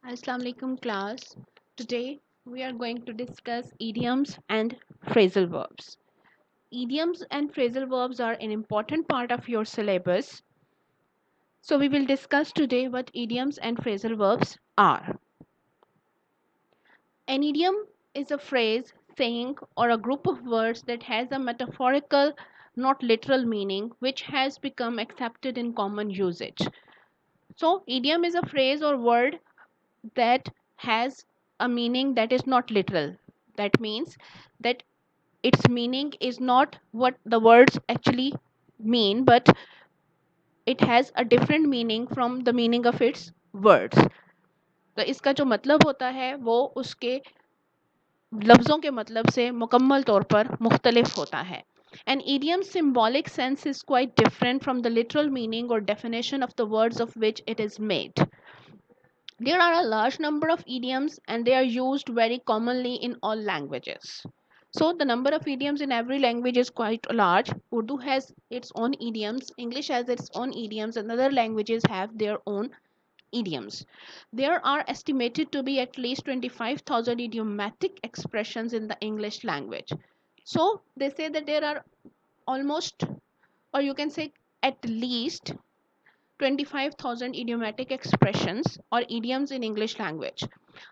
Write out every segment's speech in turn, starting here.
Assalamu alaikum class. Today we are going to discuss idioms and phrasal verbs. Idioms and phrasal verbs are an important part of your syllabus. So we will discuss today what idioms and phrasal verbs are. An idiom is a phrase, saying, or a group of words that has a metaphorical, not literal meaning which has become accepted in common usage. So idiom is a phrase or word that has a meaning that is not literal. That means that its meaning is not what the words actually mean, but it has a different meaning from the meaning of its words. तो इसका जो मतलब होता है वो उसके लफ्ज़ों के मतलब से मुकम्मल तौर पर मुख्तलिफ होता है. An idiom's symbolic sense is quite different from the literal meaning or definition of the words of which it is made. There are a large number of idioms and they are used very commonly in all languages. So the number of idioms in every language is quite large. Urdu has its own idioms, English has its own idioms, and other languages have their own idioms. There are estimated to be at least 25,000 idiomatic expressions in the English language. So they say that there are almost, or you can say at least 25,000 idiomatic expressions or idioms in English language.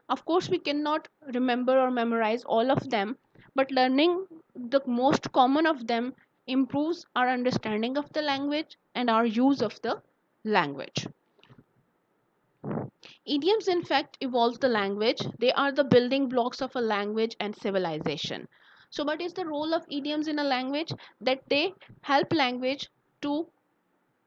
Of course, we cannot remember or memorize all of them, but learning the most common of them improves our understanding of the language and our use of the language. Idioms, in fact, evolve the language. They are the building blocks of a language and civilization. So, what is the role of idioms in a language? That they help language to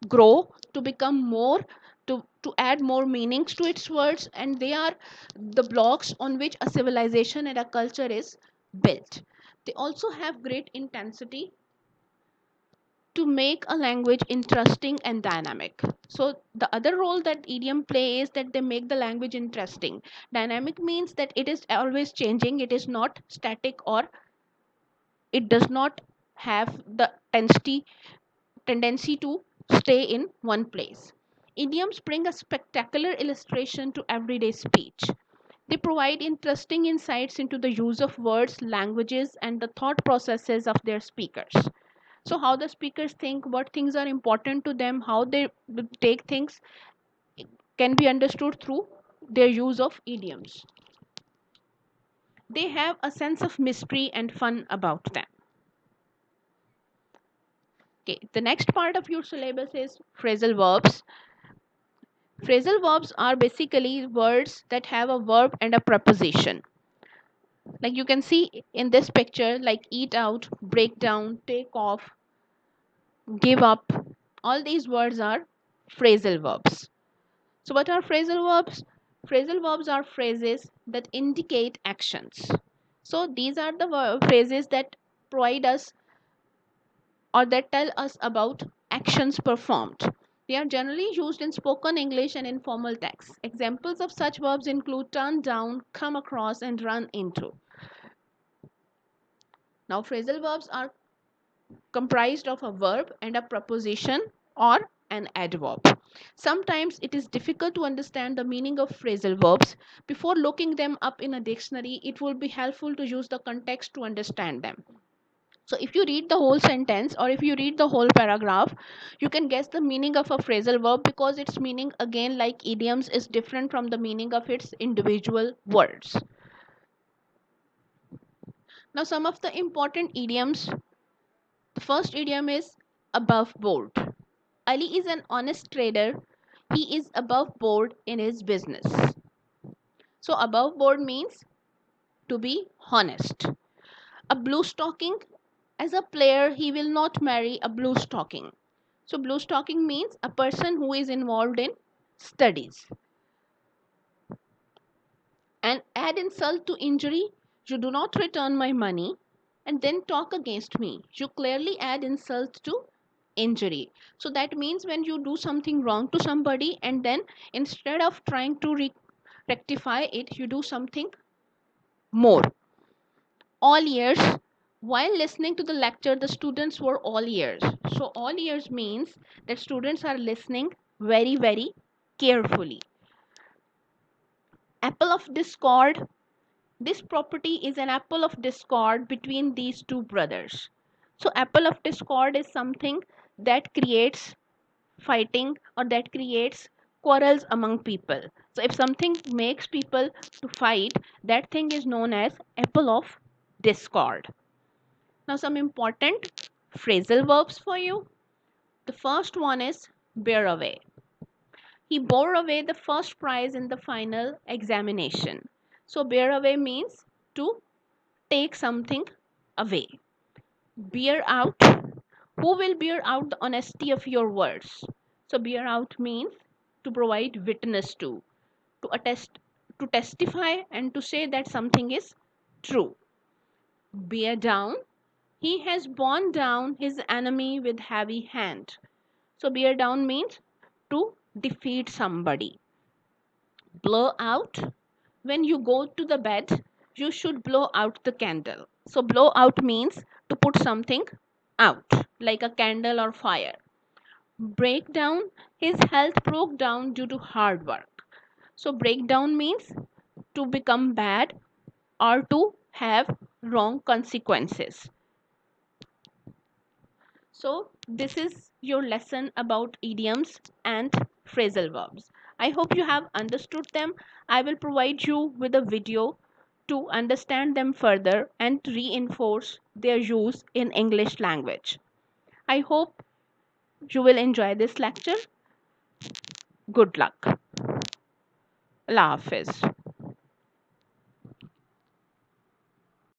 grow, to become more, to add more meanings to its words, and they are the blocks on which a civilization and a culture is built. They also have great intensity to make a language interesting and dynamic. So the other role that idiom play is that they make the language interesting. Dynamic means that it is always changing, it is not static, or it does not have the tendency to stay in one place. Idioms bring a spectacular illustration to everyday speech. They provide interesting insights into the use of words, languages, and the thought processes of their speakers. So, how the speakers think, what things are important to them, how they take things can be understood through their use of idioms. They have a sense of mystery and fun about them. Okay, the next part of your syllabus is phrasal verbs. Phrasal verbs are basically words that have a verb and a preposition. Like you can see in this picture, like eat out, break down, take off, give up. All these words are phrasal verbs. So, what are phrasal verbs? Phrasal verbs are phrases that indicate actions. So, these are the phrases that provide us or that tell us about actions performed. They are generally used in spoken English and in formal texts. Examples of such verbs include turn down, come across, and run into. Now, phrasal verbs are comprised of a verb and a preposition or an adverb. Sometimes it is difficult to understand the meaning of phrasal verbs. Before looking them up in a dictionary, it will be helpful to use the context to understand them. So if you read the whole sentence or if you read the whole paragraph, you can guess the meaning of a phrasal verb because its meaning, again, like idioms, is different from the meaning of its individual words. Now, some of the important idioms. The first idiom is above board. Ali is an honest trader. He is above board in his business. So, above board means to be honest. A blue stocking, as a player, he will not marry a blue stocking. So, blue stocking means a person who is involved in studies. And add insult to injury, you do not return my money and then talk against me. You clearly add insult to injury. So that means when you do something wrong to somebody and then instead of trying to rectify it, you do something more. All ears. While listening to the lecture, the students were all ears. So all ears means that students are listening very, very carefully. Apple of discord. This property is an apple of discord between these two brothers. So, apple of discord is something that creates fighting or that creates quarrels among people. So, if something makes people to fight, that thing is known as apple of discord. Now, some important phrasal verbs for you. The first one is bear away. He bore away the first prize in the final examination. So, bear away means to take something away. Bear out. Who will bear out the honesty of your words? So, bear out means to provide witness to attest, to testify, and to say that something is true. Bear down. He has borne down his enemy with heavy hand. So, bear down means to defeat somebody. Blow out. When you go to the bed, you should blow out the candle. So, blow out means to put something out, like a candle or fire. Break down. His health broke down due to hard work. So, breakdown means to become bad or to have wrong consequences. So, this is your lesson about idioms and phrasal verbs. I hope you have understood them. I will provide you with a video to understand them further and reinforce their use in English language. I hope you will enjoy this lecture. Good luck. Allah Hafiz.